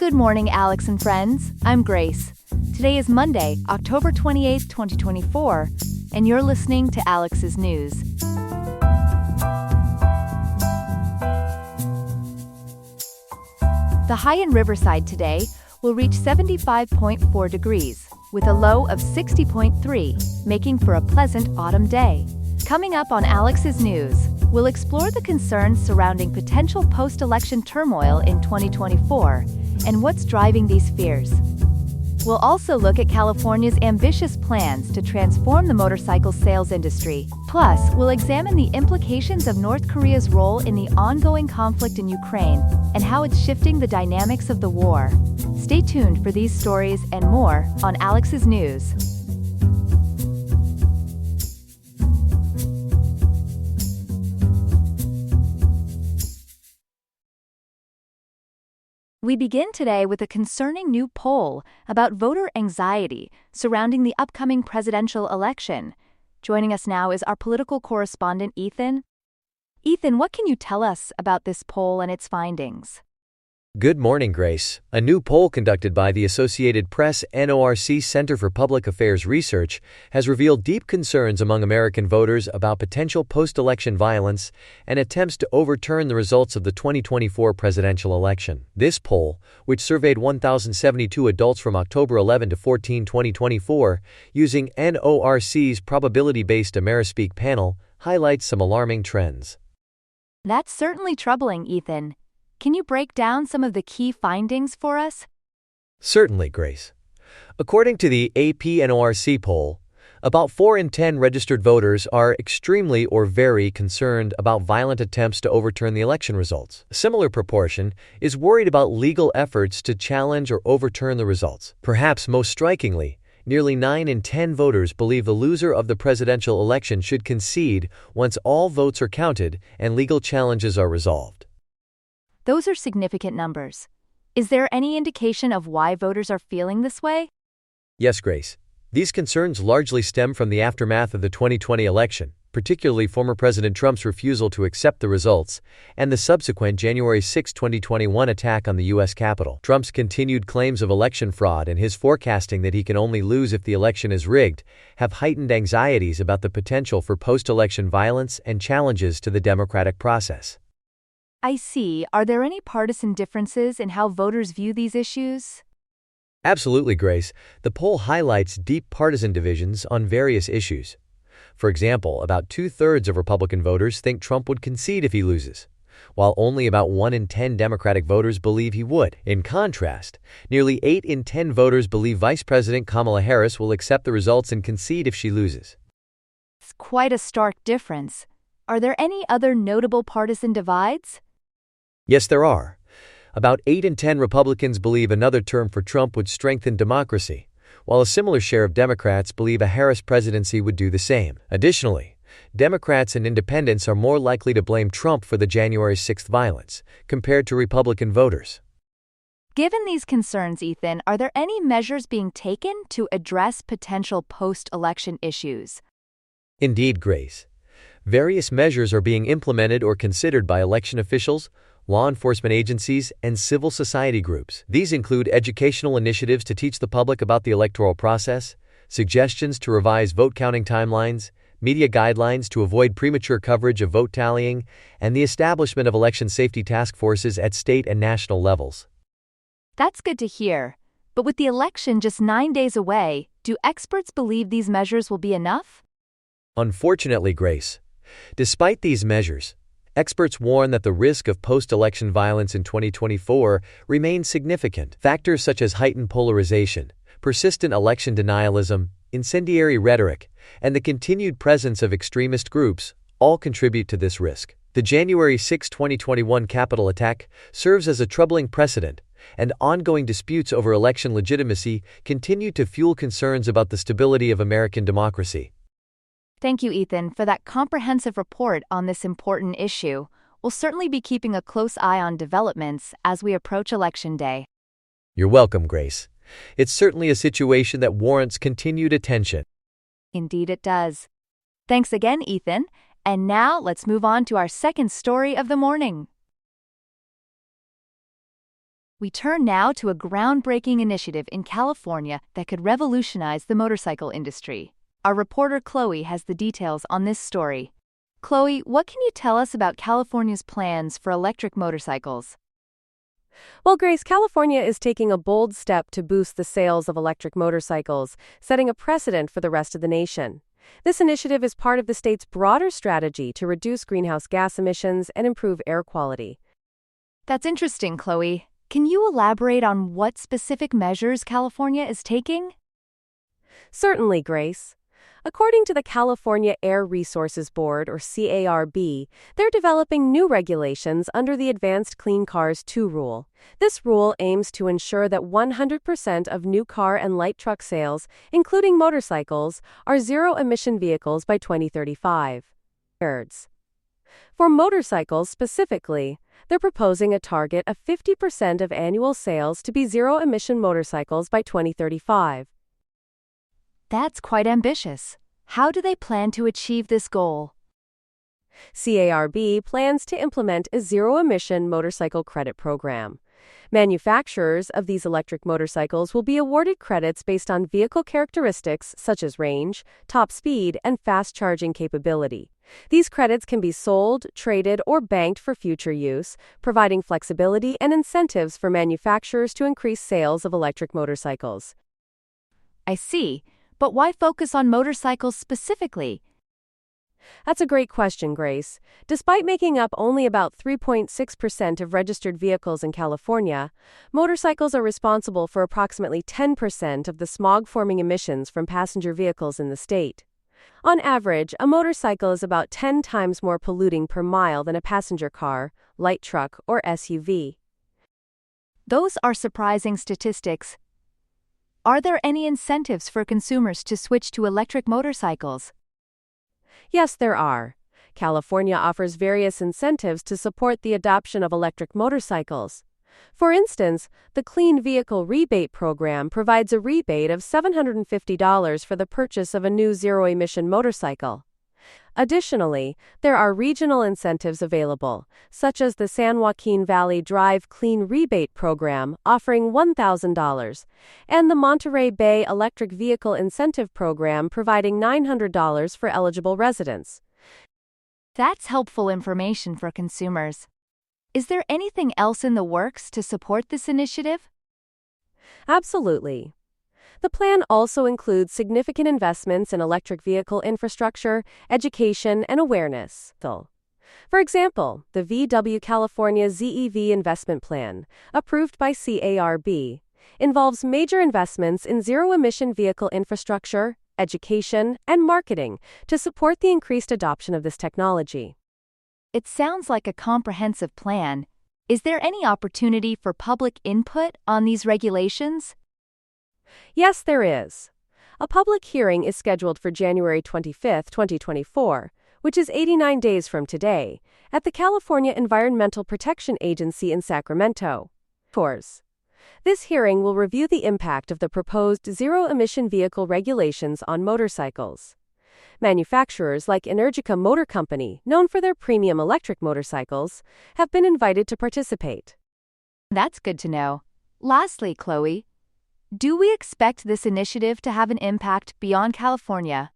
Good morning, Alex and friends. I'm Grace. Today is Monday, October 28th, 2024, and you're listening to Alex's News. The high in Riverside today will reach 75.4 degrees, with a low of 60.3, making for a pleasant autumn day. Coming up on Alex's News, we'll explore the concerns surrounding potential post-election turmoil in 2024 and what's driving these fears. We'll also look at California's ambitious plans to transform the motorcycle sales industry. Plus, we'll examine the implications of North Korea's role in the ongoing conflict in Ukraine and how it's shifting the dynamics of the war. Stay tuned for these stories and more on Alex's News. We begin today with a concerning new poll about voter anxiety surrounding the upcoming presidential election. Joining us now is our political correspondent, Ethan. Ethan, what can you tell us about this poll and its findings? Good morning, Grace. A new poll conducted by the Associated Press NORC Center for Public Affairs Research has revealed deep concerns among American voters about potential post-election violence and attempts to overturn the results of the 2024 presidential election. This poll, which surveyed 1,072 adults from October 11 to 14, 2024, using NORC's probability-based Amerispeak panel, highlights some alarming trends. That's certainly troubling, Ethan. Can you break down some of the key findings for us? Certainly, Grace. According to the AP-NORC poll, about 4 in 10 registered voters are extremely or very concerned about violent attempts to overturn the election results. A similar proportion is worried about legal efforts to challenge or overturn the results. Perhaps most strikingly, nearly 9 in 10 voters believe the loser of the presidential election should concede once all votes are counted and legal challenges are resolved. Those are significant numbers. Is there any indication of why voters are feeling this way? Yes, Grace. These concerns largely stem from the aftermath of the 2020 election, particularly former President Trump's refusal to accept the results and the subsequent January 6, 2021 attack on the U.S. Capitol. Trump's continued claims of election fraud and his forecasting that he can only lose if the election is rigged have heightened anxieties about the potential for post-election violence and challenges to the democratic process. I see. Are there any partisan differences in how voters view these issues? Absolutely, Grace. The poll highlights deep partisan divisions on various issues. For example, about 2/3 of Republican voters think Trump would concede if he loses, while only about 1 in 10 Democratic voters believe he would. In contrast, nearly 8 in 10 voters believe Vice President Kamala Harris will accept the results and concede if she loses. It's quite a stark difference. Are there any other notable partisan divides? Yes, there are. About 8 in 10 Republicans believe another term for Trump would strengthen democracy, while a similar share of Democrats believe a Harris presidency would do the same. Additionally, Democrats and independents are more likely to blame Trump for the January 6th violence, compared to Republican voters. Given these concerns, Ethan, are there any measures being taken to address potential post-election issues? Indeed, Grace. Various measures are being implemented or considered by election officials, law enforcement agencies, and civil society groups. These include educational initiatives to teach the public about the electoral process, suggestions to revise vote counting timelines, media guidelines to avoid premature coverage of vote tallying, and the establishment of election safety task forces at state and national levels. That's good to hear. But with the election just 9 days away, do experts believe these measures will be enough? Unfortunately, Grace, despite these measures, experts warn that the risk of post-election violence in 2024 remains significant. Factors such as heightened polarization, persistent election denialism, incendiary rhetoric, and the continued presence of extremist groups all contribute to this risk. The January 6, 2021 Capitol attack serves as a troubling precedent, and ongoing disputes over election legitimacy continue to fuel concerns about the stability of American democracy. Thank you, Ethan, for that comprehensive report on this important issue. We'll certainly be keeping a close eye on developments as we approach Election Day. You're welcome, Grace. It's certainly a situation that warrants continued attention. Indeed it does. Thanks again, Ethan. And now let's move on to our second story of the morning. We turn now to a groundbreaking initiative in California that could revolutionize the motorcycle industry. Our reporter Chloe has the details on this story. Chloe, what can you tell us about California's plans for electric motorcycles? Well, Grace, California is taking a bold step to boost the sales of electric motorcycles, setting a precedent for the rest of the nation. This initiative is part of the state's broader strategy to reduce greenhouse gas emissions and improve air quality. That's interesting, Chloe. Can you elaborate on what specific measures California is taking? Certainly, Grace. According to the California Air Resources Board, or CARB, they're developing new regulations under the Advanced Clean Cars 2 rule. This rule aims to ensure that 100% of new car and light truck sales, including motorcycles, are zero-emission vehicles by 2035. For motorcycles specifically, they're proposing a target of 50% of annual sales to be zero-emission motorcycles by 2035. That's quite ambitious. How do they plan to achieve this goal? CARB plans to implement a zero-emission motorcycle credit program. Manufacturers of these electric motorcycles will be awarded credits based on vehicle characteristics such as range, top speed, and fast charging capability. These credits can be sold, traded, or banked for future use, providing flexibility and incentives for manufacturers to increase sales of electric motorcycles. I see. But why focus on motorcycles specifically? That's a great question, Grace. Despite making up only about 3.6% of registered vehicles in California, motorcycles are responsible for approximately 10% of the smog-forming emissions from passenger vehicles in the state. On average, a motorcycle is about 10 times more polluting per mile than a passenger car, light truck, or SUV. Those are surprising statistics. Are there any incentives for consumers to switch to electric motorcycles? Yes, there are. California offers various incentives to support the adoption of electric motorcycles. For instance, the Clean Vehicle Rebate Program provides a rebate of $750 for the purchase of a new zero-emission motorcycle. Additionally, there are regional incentives available, such as the San Joaquin Valley Drive Clean Rebate Program, offering $1,000, and the Monterey Bay Electric Vehicle Incentive Program, providing $900 for eligible residents. That's helpful information for consumers. Is there anything else in the works to support this initiative? Absolutely. The plan also includes significant investments in electric vehicle infrastructure, education, and awareness. For example, the VW California ZEV Investment Plan, approved by CARB, involves major investments in zero-emission vehicle infrastructure, education, and marketing to support the increased adoption of this technology. It sounds like a comprehensive plan. Is there any opportunity for public input on these regulations? Yes, there is. A public hearing is scheduled for January 25, 2024, which is 89 days from today, at the California Environmental Protection Agency in Sacramento. This hearing will review the impact of the proposed zero-emission vehicle regulations on motorcycles. Manufacturers like Energica Motor Company, known for their premium electric motorcycles, have been invited to participate. That's good to know. Lastly, Chloe, do we expect this initiative to have an impact beyond California?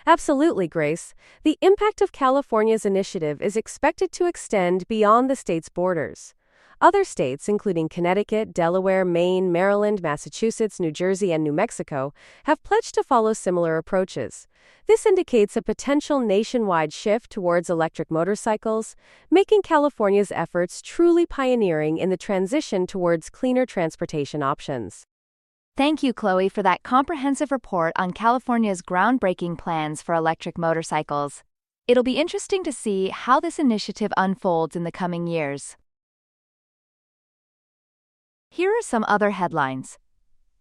Absolutely, Grace. The impact of California's initiative is expected to extend beyond the state's borders. Other states, including Connecticut, Delaware, Maine, Maryland, Massachusetts, New Jersey, and New Mexico, have pledged to follow similar approaches. This indicates a potential nationwide shift towards electric motorcycles, making California's efforts truly pioneering in the transition towards cleaner transportation options. Thank you, Chloe, for that comprehensive report on California's groundbreaking plans for electric motorcycles. It'll be interesting to see how this initiative unfolds in the coming years. Here are some other headlines.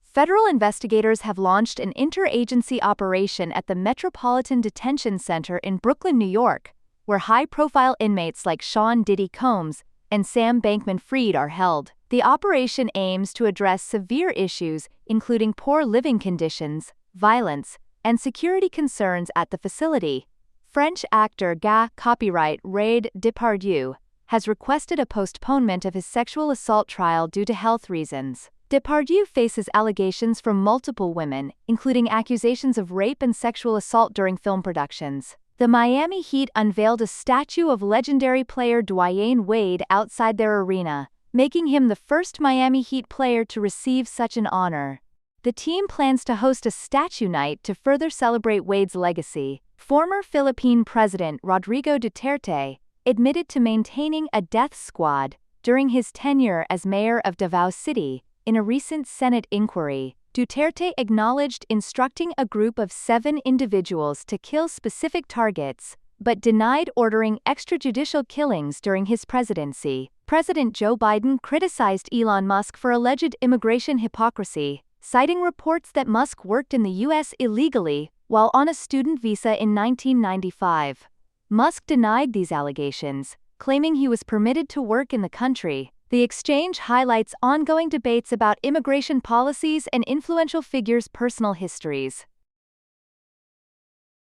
Federal investigators have launched an interagency operation at the Metropolitan Detention Center in Brooklyn, New York, where high-profile inmates like Sean Diddy Combs and Sam Bankman-Fried are held. The operation aims to address severe issues, including poor living conditions, violence, and security concerns at the facility. French actor copyright Ray Depardieu has requested a postponement of his sexual assault trial due to health reasons. Depardieu faces allegations from multiple women, including accusations of rape and sexual assault during film productions. The Miami Heat unveiled a statue of legendary player Dwyane Wade outside their arena, making him the first Miami Heat player to receive such an honor. The team plans to host a statue night to further celebrate Wade's legacy. Former Philippine President Rodrigo Duterte admitted to maintaining a death squad during his tenure as mayor of Davao City. In a recent Senate inquiry, Duterte acknowledged instructing a group of 7 individuals to kill specific targets, but denied ordering extrajudicial killings during his presidency. President Joe Biden criticized Elon Musk for alleged immigration hypocrisy, citing reports that Musk worked in the U.S. illegally while on a student visa in 1995. Musk denied these allegations, claiming he was permitted to work in the country. The exchange highlights ongoing debates about immigration policies and influential figures' personal histories.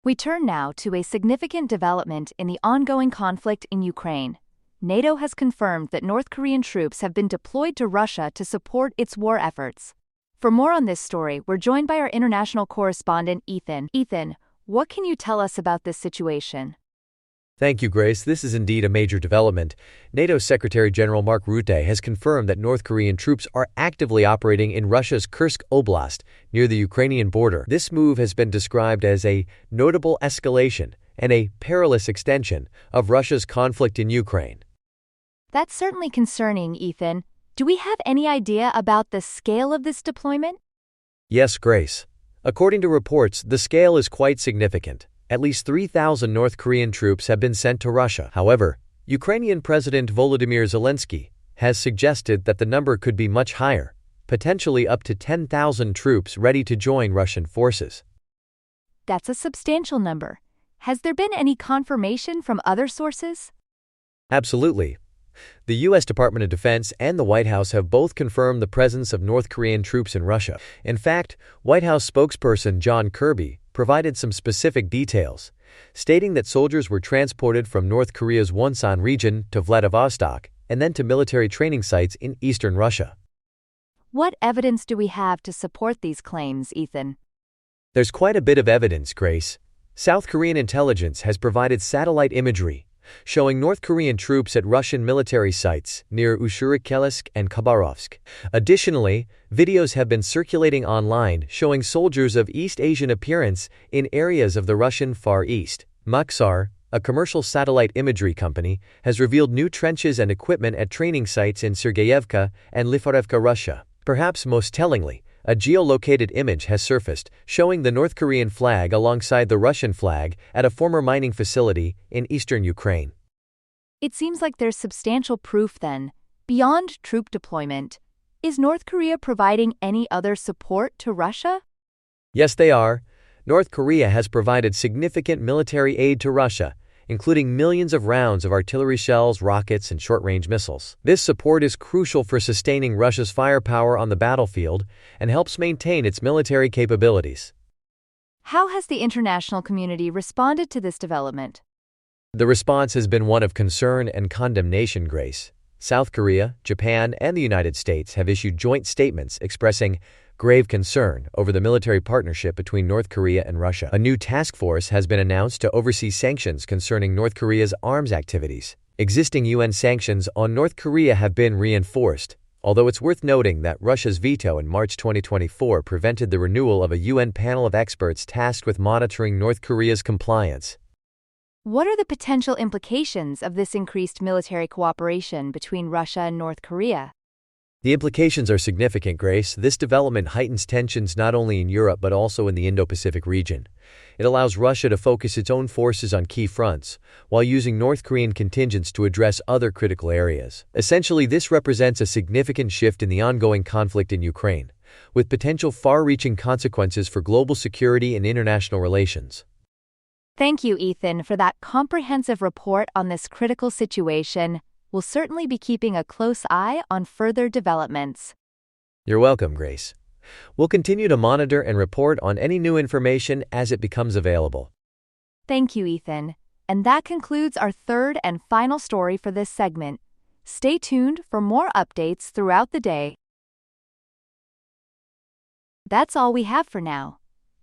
We turn now to a significant development in the ongoing conflict in Ukraine. NATO has confirmed that North Korean troops have been deployed to Russia to support its war efforts. For more on this story, we're joined by our international correspondent, Ethan. Ethan, what can you tell us about this situation? Thank you, Grace. This is indeed a major development. NATO Secretary General Mark Rutte has confirmed that North Korean troops are actively operating in Russia's Kursk Oblast, near the Ukrainian border. This move has been described as a notable escalation and a perilous extension of Russia's conflict in Ukraine. That's certainly concerning, Ethan. Do we have any idea about the scale of this deployment? Yes, Grace. According to reports, the scale is quite significant. At least 3,000 North Korean troops have been sent to Russia. However, Ukrainian President Volodymyr Zelensky has suggested that the number could be much higher, potentially up to 10,000 troops ready to join Russian forces. That's a substantial number. Has there been any confirmation from other sources? Absolutely. The U.S. Department of Defense and the White House have both confirmed the presence of North Korean troops in Russia. In fact, White House spokesperson John Kirby provided some specific details, stating that soldiers were transported from North Korea's Wonsan region to Vladivostok and then to military training sites in eastern Russia. What evidence do we have to support these claims, Ethan? There's quite a bit of evidence, Grace. South Korean intelligence has provided satellite imagery showing North Korean troops at Russian military sites near Ushyrykelsk and Khabarovsk. Additionally, videos have been circulating online showing soldiers of East Asian appearance in areas of the Russian Far East. Maxar, a commercial satellite imagery company, has revealed new trenches and equipment at training sites in Sergeyevka and Lifarevka, Russia. Perhaps most tellingly, a geolocated image has surfaced showing the North Korean flag alongside the Russian flag at a former mining facility in eastern Ukraine. It seems like there's substantial proof then. Beyond troop deployment, is North Korea providing any other support to Russia? Yes, they are. North Korea has provided significant military aid to Russia, including millions of rounds of artillery shells, rockets, and short-range missiles. This support is crucial for sustaining Russia's firepower on the battlefield and helps maintain its military capabilities. How has the international community responded to this development? The response has been one of concern and condemnation, Grace. South Korea, Japan, and the United States have issued joint statements expressing grave concern over the military partnership between North Korea and Russia. A new task force has been announced to oversee sanctions concerning North Korea's arms activities. Existing UN sanctions on North Korea have been reinforced, although it's worth noting that Russia's veto in March 2024 prevented the renewal of a UN panel of experts tasked with monitoring North Korea's compliance. What are the potential implications of this increased military cooperation between Russia and North Korea? The implications are significant, Grace. This development heightens tensions not only in Europe but also in the Indo-Pacific region. It allows Russia to focus its own forces on key fronts, while using North Korean contingents to address other critical areas. Essentially, this represents a significant shift in the ongoing conflict in Ukraine, with potential far-reaching consequences for global security and international relations. Thank you, Ethan, for that comprehensive report on this critical situation. We'll certainly be keeping a close eye on further developments. You're welcome, Grace. We'll continue to monitor and report on any new information as it becomes available. Thank you, Ethan. And that concludes our third and final story for this segment. Stay tuned for more updates throughout the day. That's all we have for now.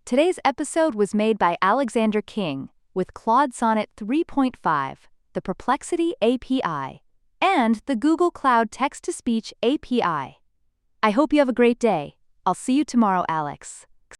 Today's episode was made by Alexander King with Claude Sonnet 3.5, the Perplexity API, and the Google Cloud Text-to-Speech API. I hope you have a great day. I'll see you tomorrow, Alex.